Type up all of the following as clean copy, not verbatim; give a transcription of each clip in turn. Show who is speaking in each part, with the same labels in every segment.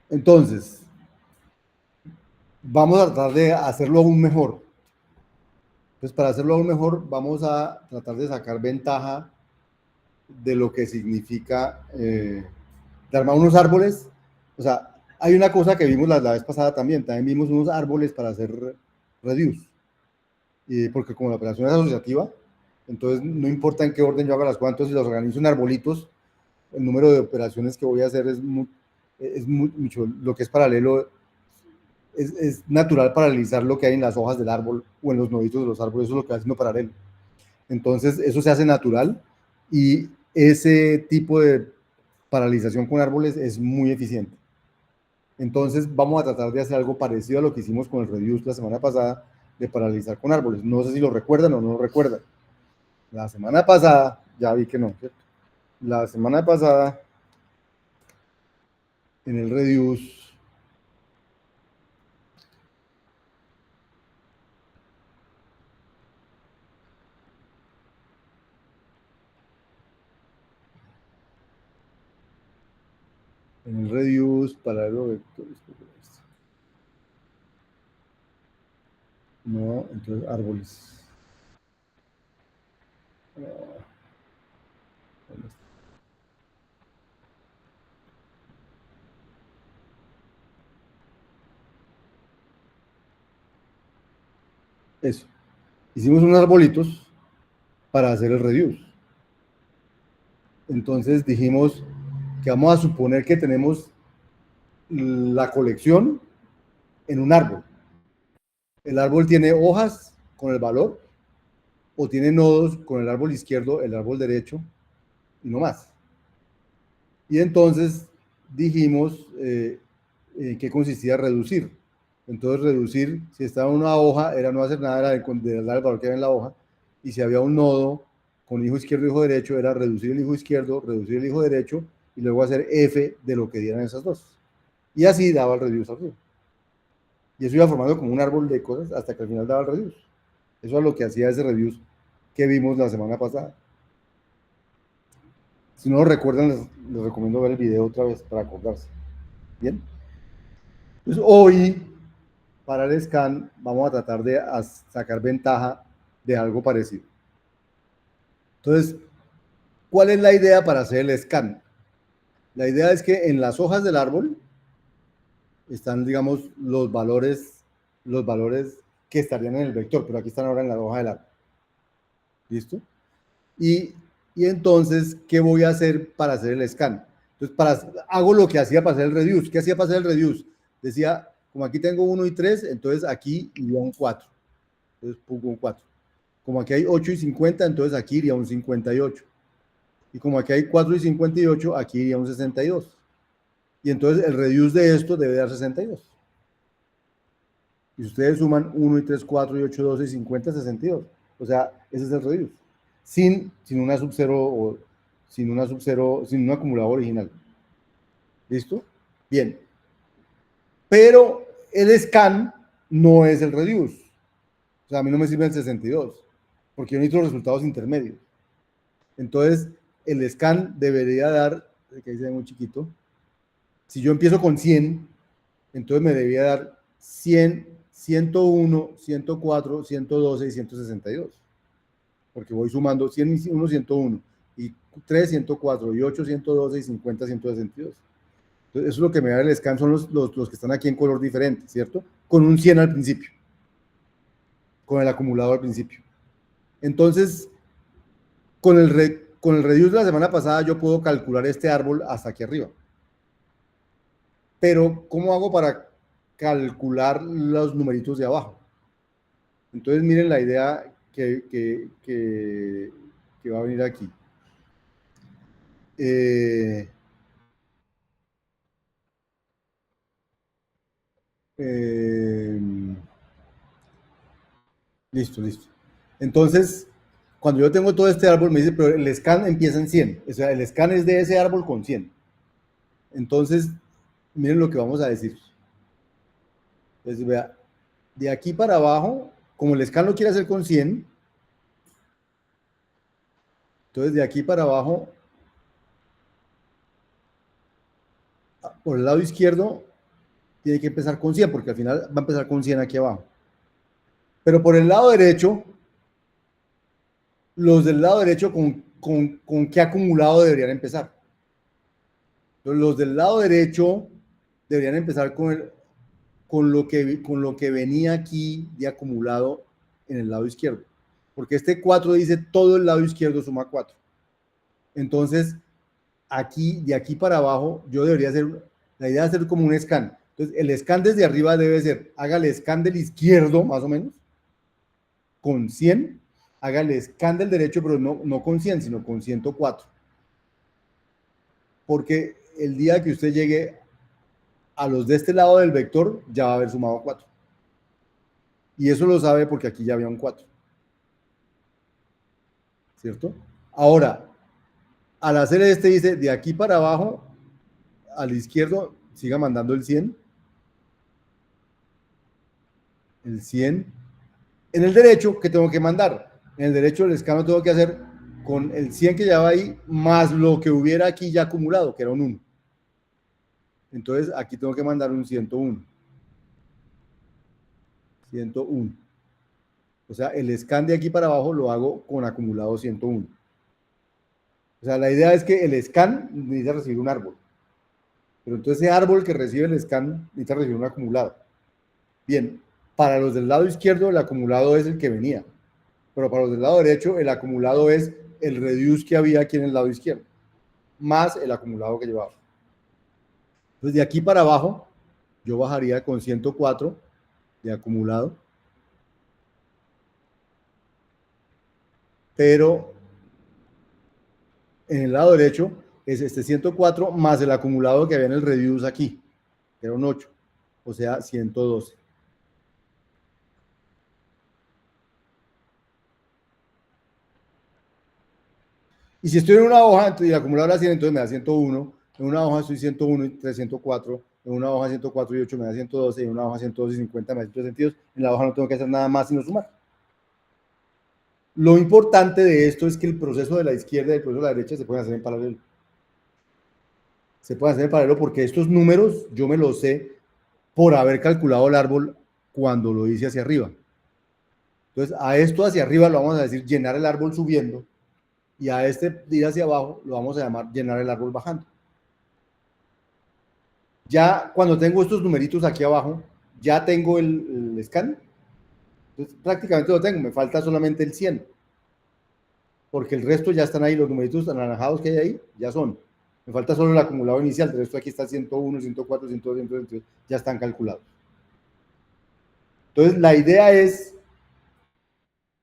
Speaker 1: Entonces, vamos a tratar de hacerlo aún mejor. Entonces, para hacerlo aún mejor, vamos a tratar de sacar ventaja de lo que significa de armar unos árboles. O sea, hay una cosa que vimos la vez pasada también vimos unos árboles para hacer reduce, porque como la operación es asociativa, entonces no importa en qué orden yo haga las cosas, entonces si los organizo en arbolitos, el número de operaciones que voy a hacer es mucho, lo que es paralelo, es natural paralelizar lo que hay en las hojas del árbol o en los noditos de los árboles, eso es lo que va haciendo paralelo. Entonces, eso se hace natural y ese tipo de paralización con árboles es muy eficiente. Entonces, vamos a tratar de hacer algo parecido a lo que hicimos con el Reduce la semana pasada, de paralizar con árboles. No sé si lo recuerdan o no lo recuerdan. La semana pasada, ya vi que no, ¿cierto? La semana pasada, en el Reduce, paralelo vectores. No, entonces árboles. Eso. Hicimos unos arbolitos para hacer el reduce. Entonces dijimos que vamos a suponer que tenemos la colección en un árbol. El árbol tiene hojas con el valor o tiene nodos con el árbol izquierdo, el árbol derecho y no más. Y entonces dijimos en qué consistía reducir. Entonces reducir, si estaba una hoja, era no hacer nada, era de dar el valor que había en la hoja. Y si había un nodo con hijo izquierdo y hijo derecho, era reducir el hijo izquierdo, reducir el hijo derecho y luego hacer f de lo que dieran esas dos. Y así daba el reduce arriba. Y eso iba formando como un árbol de cosas hasta que al final daba el reduce. Eso es lo que hacía ese reduce que vimos la semana pasada. Si no lo recuerdan, les recomiendo ver el video otra vez para acordarse. Bien. Entonces, hoy, para el scan, vamos a tratar de sacar ventaja de algo parecido. Entonces, ¿cuál es la idea para hacer el scan? La idea es que en las hojas del árbol están, digamos, los valores que estarían en el vector, pero aquí están ahora en la hoja del árbol. ¿Listo? Y entonces, ¿qué voy a hacer para hacer el scan? Entonces, hago lo que hacía para hacer el reduce. ¿Qué hacía para hacer el reduce? Decía, como aquí tengo 1 y 3, entonces aquí iría un 4. Entonces pongo un 4. Como aquí hay 8 y 50, entonces aquí iría un 58. Y como aquí hay 4 y 58, aquí iría un 62. Y entonces el reduce de esto debe dar 62. Y si ustedes suman 1 y 3, 4 y 8, 12 y 50, 62. O sea, ese es el reduce. Sin una sub-0 o sin una sub-0, sin un acumulador original. ¿Listo? Bien. Pero el scan no es el reduce. O sea, a mí no me sirve el 62, porque yo necesito resultados intermedios. Entonces, el scan debería dar, que ahí se ve muy chiquito, si yo empiezo con 100, entonces me debería dar 100, 101, 104, 112 y 162. Porque voy sumando 100, 1, 101, y 3, 104, y 8, 112, y 50, 162. Entonces, eso es lo que me da el scan, son los que están aquí en color diferente, ¿cierto? Con un 100 al principio, con el acumulador al principio. Entonces, con el reduce de la semana pasada, yo puedo calcular este árbol hasta aquí arriba. Pero, ¿cómo hago para calcular los numeritos de abajo? Entonces, miren la idea que va a venir aquí. Eh, eh, listo. Entonces, cuando yo tengo todo este árbol, me dice, pero el scan empieza en 100. O sea, el scan es de ese árbol con 100. Entonces, miren lo que vamos a decir. Entonces, vea, de aquí para abajo, como el scan lo quiere hacer con 100, entonces de aquí para abajo, por el lado izquierdo, tiene que empezar con 100, porque al final va a empezar con 100 aquí abajo. Pero por el lado derecho, los del lado derecho, ¿con qué acumulado deberían empezar? Entonces, los del lado derecho deberían empezar con lo que venía aquí de acumulado en el lado izquierdo. Porque este 4 dice todo el lado izquierdo suma 4. Entonces, aquí, de aquí para abajo, yo debería hacer, la idea es hacer como un scan. Entonces, el scan desde arriba debe ser, hágale scan del izquierdo, más o menos, con 100, hágale scan del derecho, pero no con 100, sino con 104. Porque el día que usted llegue a los de este lado del vector, ya va a haber sumado 4. Y eso lo sabe porque aquí ya había un 4. ¿Cierto? Ahora, al hacer este dice, de aquí para abajo, al izquierdo, siga mandando el 100. El 100. En el derecho, ¿qué tengo que mandar? En el derecho el escano tengo que hacer con el 100 que ya va ahí, más lo que hubiera aquí ya acumulado, que era un 1. Entonces, aquí tengo que mandar un 101. 101. O sea, el scan de aquí para abajo lo hago con acumulado 101. O sea, la idea es que el scan necesita recibir un árbol. Pero entonces ese árbol que recibe el scan necesita recibir un acumulado. Bien, para los del lado izquierdo el acumulado es el que venía. Pero para los del lado derecho el acumulado es el reduce que había aquí en el lado izquierdo, más el acumulado que llevaba. Entonces de aquí para abajo yo bajaría con 104 de acumulado. Pero en el lado derecho es este 104 más el acumulado que había en el reduce aquí, que era un 8, o sea, 112. Y si estoy en una hoja y el acumulador era 100, entonces me da 101. En una hoja estoy 101 y 304. En una hoja 104 y 8 me da 112. En una hoja 112 y 50 me da 132. En la hoja no tengo que hacer nada más sino sumar. Lo importante de esto es que el proceso de la izquierda y el proceso de la derecha se pueden hacer en paralelo. Se pueden hacer en paralelo porque estos números yo me los sé por haber calculado el árbol cuando lo hice hacia arriba. Entonces, a esto hacia arriba lo vamos a decir llenar el árbol subiendo y a este ir hacia abajo lo vamos a llamar llenar el árbol bajando. Ya cuando tengo estos numeritos aquí abajo, ya tengo el scan. Entonces, prácticamente lo tengo, me falta solamente el 100. Porque el resto ya están ahí, los numeritos anaranjados que hay ahí, ya son. Me falta solo el acumulado inicial, el resto aquí está 101, 104, 102, 122, ya están calculados. Entonces, la idea es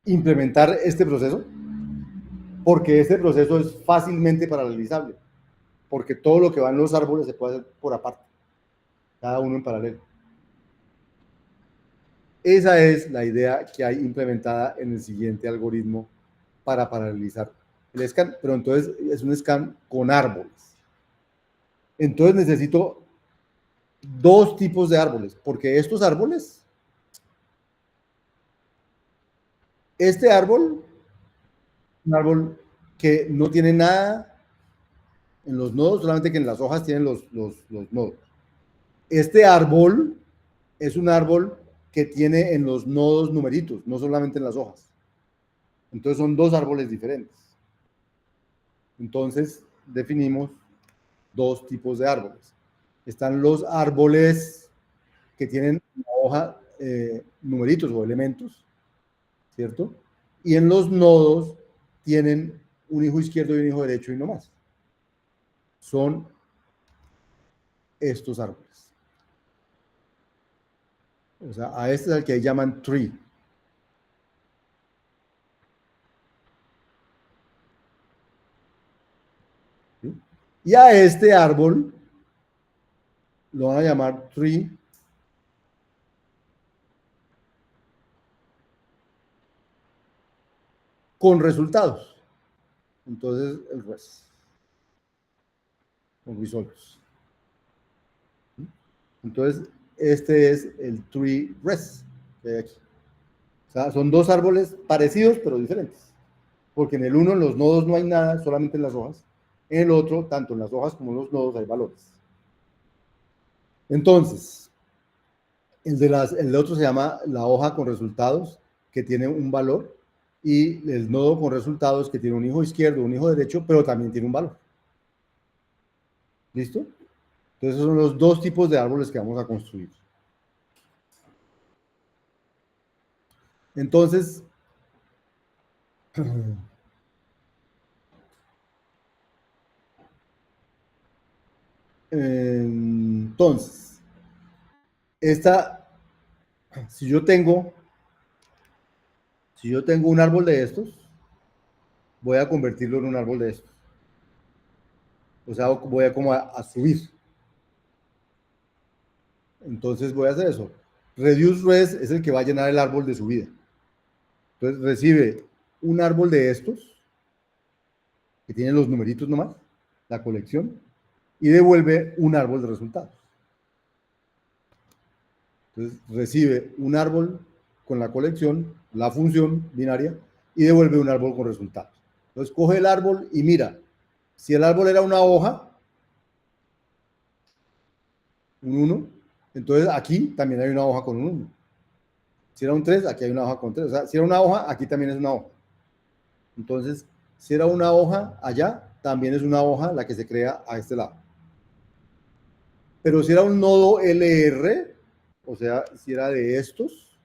Speaker 1: implementar este proceso, porque este proceso es fácilmente paralelizable, porque todo lo que va en los árboles se puede hacer por aparte, cada uno en paralelo. Esa es la idea que hay implementada en el siguiente algoritmo para paralelizar el scan, pero entonces es un scan con árboles. Entonces necesito dos tipos de árboles, porque estos árboles, este árbol, un árbol que no tiene nada en los nodos, solamente que en las hojas tienen los nodos. Este árbol es un árbol que tiene en los nodos numeritos, no solamente en las hojas. Entonces son dos árboles diferentes. Entonces definimos dos tipos de árboles. Están los árboles que tienen en la hoja numeritos o elementos, ¿cierto? Y en los nodos tienen un hijo izquierdo y un hijo derecho y no más. Son estos árboles. O sea, a este es el que llaman tree. ¿Sí? Y a este árbol lo van a llamar tree con resultados. Entonces, el res. Con results. Entonces, este es el tree res que hay aquí. O sea, son dos árboles parecidos pero diferentes. Porque en el uno, en los nodos no hay nada, solamente en las hojas. En el otro, tanto en las hojas como en los nodos hay valores. Entonces, El de otro se llama la hoja con resultados, que tiene un valor, y el nodo con resultados, que tiene un hijo izquierdo, un hijo derecho, pero también tiene un valor. ¿Listo? Entonces, esos son los dos tipos de árboles que vamos a construir. Entonces, entonces, esta, si yo tengo un árbol de estos, voy a convertirlo en un árbol de estos. O sea, voy a como a subir. Entonces voy a hacer eso. Reduce res es el que va a llenar el árbol de subida. Entonces recibe un árbol de estos, que tiene los numeritos nomás, la colección, y devuelve un árbol de resultados. Entonces recibe un árbol con la colección, la función binaria, y devuelve un árbol con resultados. Entonces coge el árbol y mira, si el árbol era una hoja, un 1, entonces aquí también hay una hoja con un 1. Si era un 3, aquí hay una hoja con 3. O sea, si era una hoja, aquí también es una hoja. Entonces, si era una hoja allá, también es una hoja la que se crea a este lado. Pero si era un nodo LR, o sea, si era de estos,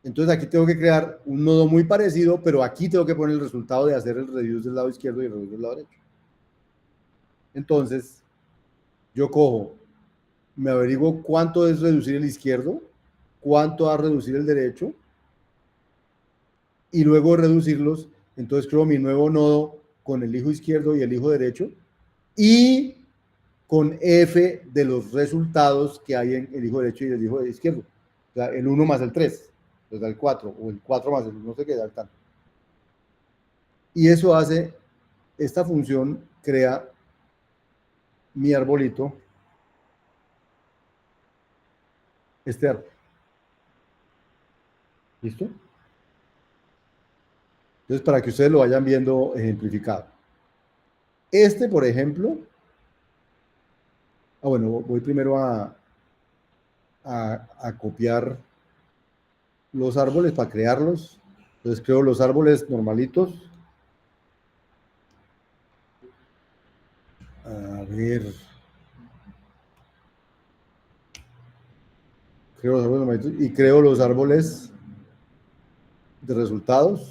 Speaker 1: entonces aquí tengo que crear un nodo muy parecido, pero aquí tengo que poner el resultado de hacer el reduce del lado izquierdo y el reduce del lado derecho. Entonces, yo cojo, me averiguo cuánto es reducir el izquierdo, cuánto va a reducir el derecho, y luego de reducirlos, entonces creo mi nuevo nodo con el hijo izquierdo y el hijo derecho, y con F de los resultados que hay en el hijo derecho y el hijo izquierdo. O sea, el 1 más el 3, pues da el 4, o el 4 más el no sé qué, da el tanto. Y eso hace, esta función crea mi arbolito, este árbol. ¿Listo? Entonces, para que ustedes lo vayan viendo ejemplificado. Este, por ejemplo, bueno, voy primero a copiar los árboles para crearlos. Entonces creo los árboles normalitos. A ver. Creo los árboles normalitos y creo los árboles de resultados.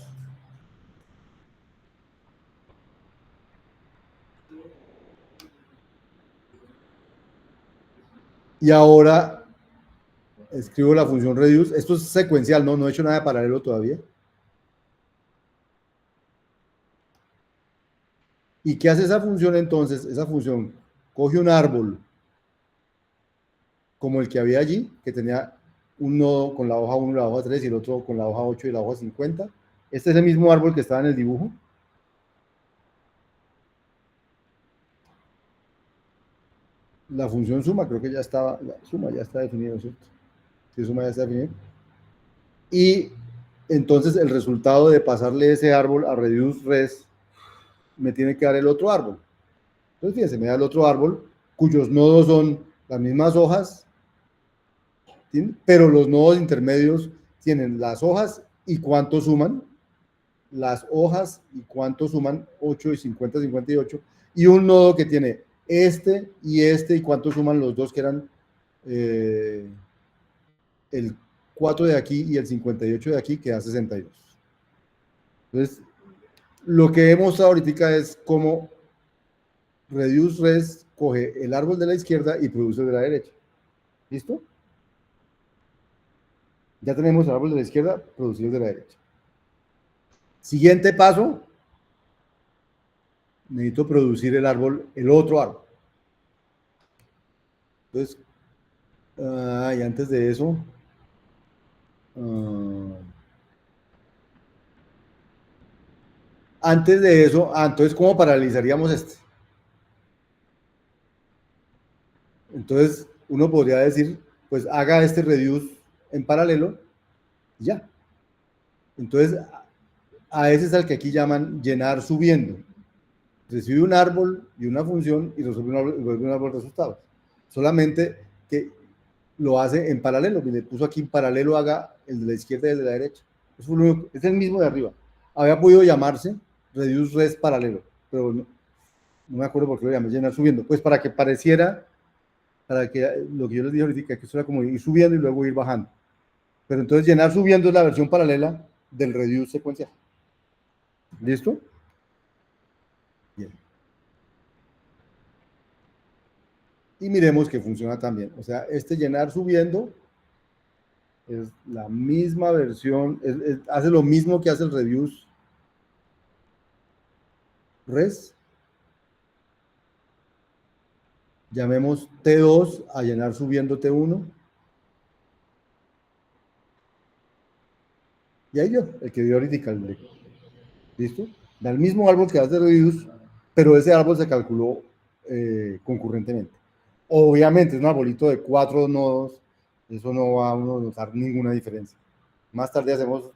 Speaker 1: Y ahora escribo la función reduce. Esto es secuencial, no he hecho nada de paralelo todavía. ¿Y qué hace esa función entonces? Esa función coge un árbol como el que había allí, que tenía un nodo con la hoja 1 y la hoja 3 y el otro con la hoja 8 y la hoja 50. Este es el mismo árbol que estaba en el dibujo. La función suma, creo que ya estaba, la suma ya está definido, ¿cierto? Sí, suma ya está definido. Y entonces el resultado de pasarle ese árbol a reduce res me tiene que dar el otro árbol. Entonces, fíjense, me da el otro árbol cuyos nodos son las mismas hojas, ¿sí? Pero los nodos intermedios tienen las hojas y cuánto suman, las hojas y cuánto suman 8 y 50, 58, y un nodo que tiene este y cuánto suman los dos que eran el 4 de aquí y el 58 de aquí, que da 62. Entonces, lo que he mostrado ahorita es cómo reduce res coge el árbol de la izquierda y produce el de la derecha. ¿Listo? Ya tenemos el árbol de la izquierda, producido de la derecha. Siguiente paso, necesito producir el árbol, el otro árbol. Entonces, y antes de eso, entonces, ¿cómo paralizaríamos este? Entonces, uno podría decir, pues haga este reduce en paralelo y ya. Entonces, a ese es al que aquí llaman llenar subiendo. Recibe un árbol y una función y resuelve un árbol de resultados. Solamente que lo hace en paralelo. Y le puso aquí en paralelo, haga el de la izquierda y el de la derecha. Es el mismo de arriba. Había podido llamarse reduce res paralelo, pero no me acuerdo por qué lo llamé llenar subiendo. Pues para que pareciera, para que lo que yo les dije ahorita, que esto era como ir subiendo y luego ir bajando. Pero entonces llenar subiendo es la versión paralela del reduce secuencial. ¿Listo? Bien. Y miremos que funciona también. O sea, este llenar subiendo es la misma versión, hace lo mismo que hace el reduce res. Llamemos T2 a llenar subiendo T1. Y ahí yo, el que dio ahorita el ¿listo? Da el mismo árbol que hace reduce, pero ese árbol se calculó concurrentemente. Obviamente es un arbolito de 4 nodos, eso no va a notar ninguna diferencia. Más tarde hacemos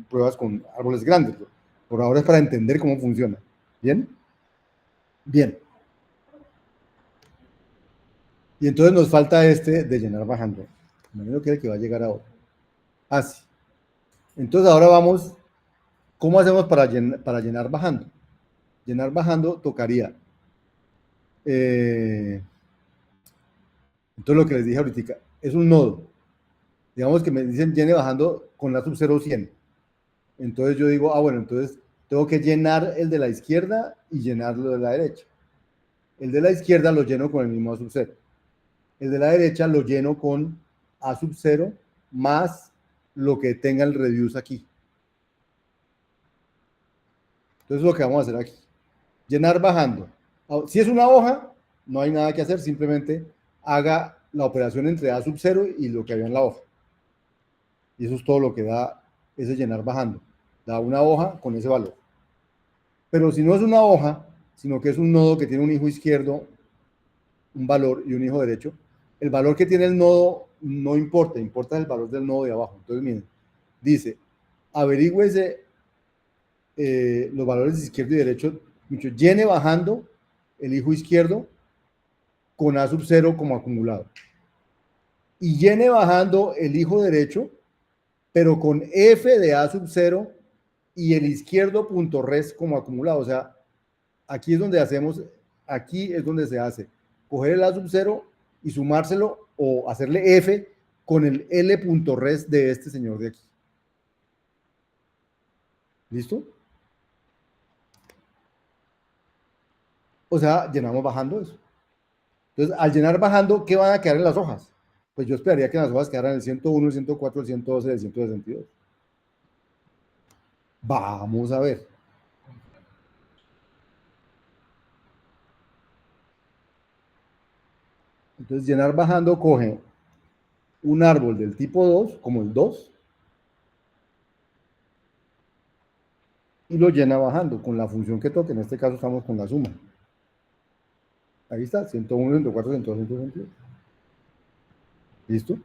Speaker 1: pruebas con árboles grandes. Por ahora es para entender cómo funciona. ¿Bien? Bien. Y entonces nos falta este de llenar bajando. Me imagino que es el que va a llegar ahora. Así. Entonces ahora vamos, ¿cómo hacemos para llenar bajando? Llenar bajando tocaría. Entonces lo que les dije ahorita, es un nodo. Digamos que me dicen llene bajando con la sub 0, 100. Entonces yo digo, bueno, entonces tengo que llenar el de la izquierda y llenarlo de la derecha. El de la izquierda lo lleno con el mismo A sub 0. El de la derecha lo lleno con A sub 0 más lo que tenga el reduce aquí. Entonces lo que vamos a hacer aquí. Llenar bajando. Si es una hoja, no hay nada que hacer, simplemente haga la operación entre A sub 0 y lo que había en la hoja. Y eso es todo lo que da ese llenar bajando. Da una hoja con ese valor. Pero si no es una hoja, sino que es un nodo que tiene un hijo izquierdo, un valor y un hijo derecho, el valor que tiene el nodo no importa, importa el valor del nodo de abajo. Entonces, miren, dice, averigüese los valores de izquierdo y derecho, llene bajando el hijo izquierdo con A sub 0 como acumulado. Y llene bajando el hijo derecho, pero con F de A sub 0 y el izquierdo punto res como acumulado. O sea, aquí es donde hacemos, aquí es donde se hace coger el A sub 0 y sumárselo o hacerle F con el L punto res de este señor de aquí. ¿Listo? O sea, llenamos bajando eso. Entonces, al llenar bajando, ¿qué van a quedar en las hojas? Pues yo esperaría que en las hojas quedaran el 101, el 104, el 112, el 162. Vamos a ver. Entonces, llenar bajando coge un árbol del tipo 2, como el 2, y lo llena bajando con la función que toque. En este caso estamos con la suma. Ahí está, 101, 104, 102, 122. ¿Listo?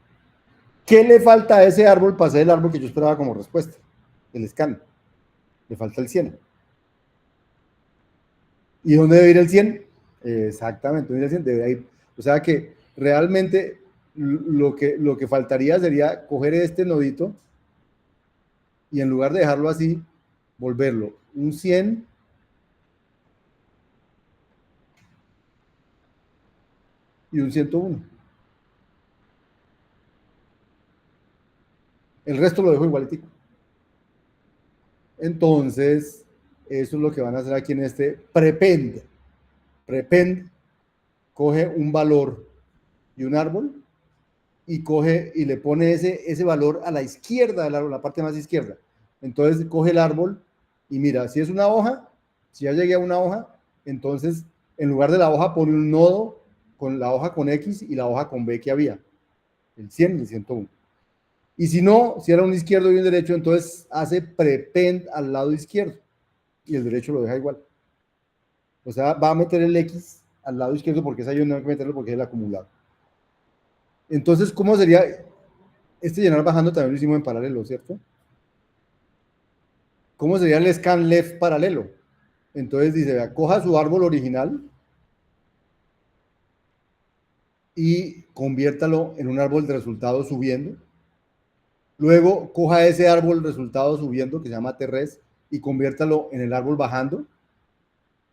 Speaker 1: ¿Qué le falta a ese árbol para hacer el árbol que yo esperaba como respuesta? El scan. Le falta el 100. ¿Y dónde debe ir el 100? Exactamente, debe ir el 100, debe ir. O sea que realmente lo que faltaría sería coger este nodito y en lugar de dejarlo así, volverlo un 100 y un 101. El resto lo dejo igualitico. Entonces, eso es lo que van a hacer aquí en este prepend. Prepend coge un valor y un árbol y coge y le pone ese valor a la izquierda del árbol, la parte más izquierda. Entonces coge el árbol y mira, si es una hoja, si ya llegué a una hoja, entonces en lugar de la hoja pone un nodo con la hoja con X y la hoja con B que había, el 100 y el 101. Y si no, si era un izquierdo y un derecho, entonces hace prepend al lado izquierdo y el derecho lo deja igual. O sea, va a meter el X al lado izquierdo porque es ahí donde hay que meterlo porque es el acumulado. Entonces, ¿cómo sería? Este llenar bajando también lo hicimos en paralelo, ¿cierto? ¿Cómo sería el scan left paralelo? Entonces dice, vea, coja su árbol original y conviértalo en un árbol de resultados subiendo. Luego coja ese árbol de resultados subiendo, que se llama T-Res, y conviértalo en el árbol bajando.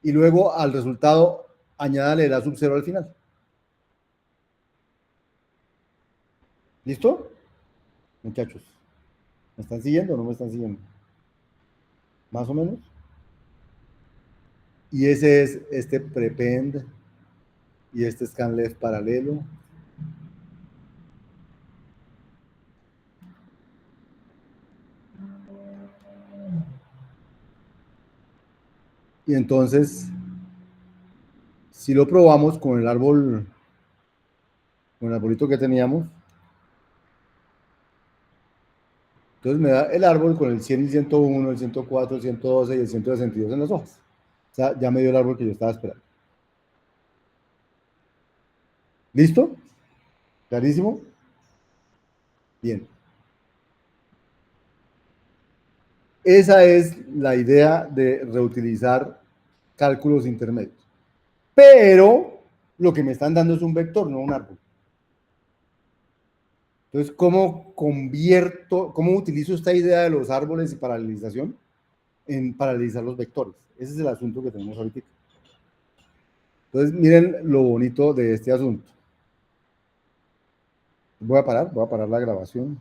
Speaker 1: Y luego al resultado añádale la sub 0 al final. ¿Listo? Muchachos, ¿me están siguiendo o no me están siguiendo? Más o menos. Y ese es este prepend y este scanless paralelo. Y entonces, si lo probamos con el árbol, con el arbolito que teníamos, entonces me da el árbol con el 100 y el 101, el 104, el 112 y el 162 en las hojas. O sea, ya me dio el árbol que yo estaba esperando. ¿Listo? ¿Clarísimo? Bien. Esa es la idea de reutilizar cálculos intermedios. Pero lo que me están dando es un vector, no un árbol. Entonces, ¿cómo convierto, cómo utilizo esta idea de los árboles y paralelización en paralelizar los vectores? Ese es el asunto que tenemos ahorita. Entonces, miren lo bonito de este asunto. Voy a parar la grabación.